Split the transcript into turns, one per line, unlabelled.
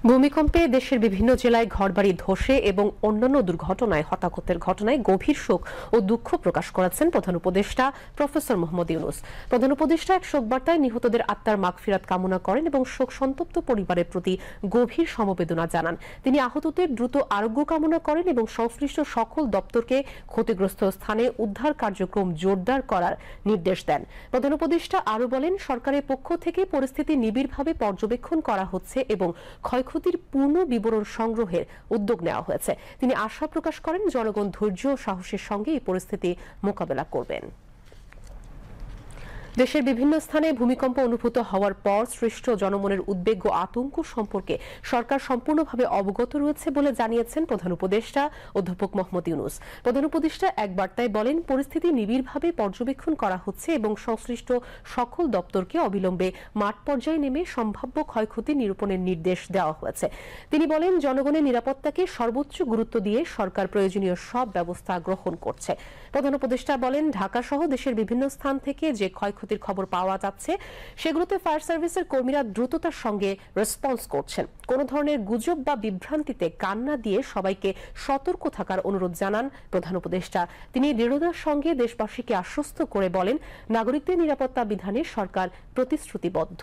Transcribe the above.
ভূমিকম্পে দেশের বিভিন্ন জেলায় ঘরবাড়ি ধসে এবং অন্যান্য দুর্ঘটনায় হতাহতের ঘটনায় গভীর শোক ও দুঃখ প্রকাশ করেছেন প্রধান উপদেষ্টা প্রফেসর মোহাম্মদ ইউনূস। প্রধান উপদেষ্টা এক শোকবার্তায় নিহতদের আত্মার মাগফিরাত কামনা করেন এবং শোক সন্তপ্ত পরিবারের প্রতি গভীর সমবেদনা জানান। তিনি আহতদের দ্রুত আরোগ্য কামনা করেন এবং সংশ্লিষ্ট সকল দপ্তরকে ক্ষতিগ্রস্ত স্থানে উদ্ধার কার্যক্রম জোরদার করার নির্দেশ দেন। প্রধান উপদেষ্টা আরও বলেন, সরকারের পক্ষ থেকে পরিস্থিতি নিবিড়ভাবে পর্যবেক্ষণ করা হচ্ছে এবং ক্ষয়ক্ষতির পূর্ণ বিবরণ সংগ্রহের উদ্যোগ নেওয়া হয়েছে। তিনি আশা প্রকাশ করেন, জনগণ ধৈর্য ও সাহসের সঙ্গে এই পরিস্থিতি মোকাবেলা করবেন। দেশের বিভিন্ন স্থানে ভূমিকম্প অনুভূত হওয়ার পর সৃষ্ট জনমনের উদ্বেগ ও আতঙ্ক সম্পর্কে সরকার সম্পূর্ণভাবে অবগত রয়েছে বলে জানিয়েছেন প্রধান উপদেষ্টা অধ্যাপক মোহাম্মদ ইউনূস। প্রধান উপদেষ্টা এক বার্তায় বলেন, পরিস্থিতি নিবিড়ভাবে পর্যবেক্ষণ করা হচ্ছে এবং সংশ্লিষ্ট সকল দপ্তরকে অবিলম্বে মাঠ পর্যায়ে নেমে সম্ভাব্য ক্ষয়ক্ষতি নিরূপণের নির্দেশ দেওয়া হয়েছে। তিনি বলেন, জনগণের নিরাপত্তাকে সর্বোচ্চ গুরুত্ব দিয়ে সরকার প্রয়োজনীয় সব ব্যবস্থা গ্রহণ করছে। প্রধান উপদেষ্টা বলেন, ঢাকা সহ দেশের বিভিন্ন স্থান থেকে যে ক্ষয়ক্ষতির খবর পাওয়া যাচ্ছে সেগুলোতে ফায়ার সার্ভিসের কর্মীরা দ্রুততার সঙ্গে রেসপন্স করছেন। কোনো ধরনের গুজব বা বিভ্রান্তিতে কান না দিয়ে সবাইকে সতর্ক থাকার অনুরোধ জানান প্রধান উপদেষ্টা। তিনি দৃঢ়তার সঙ্গে দেশবাসীকে আশ্বস্ত করে বলেন, নাগরিকদের নিরাপত্তা বিধানে সরকার প্রতিশ্রুতিবদ্ধ।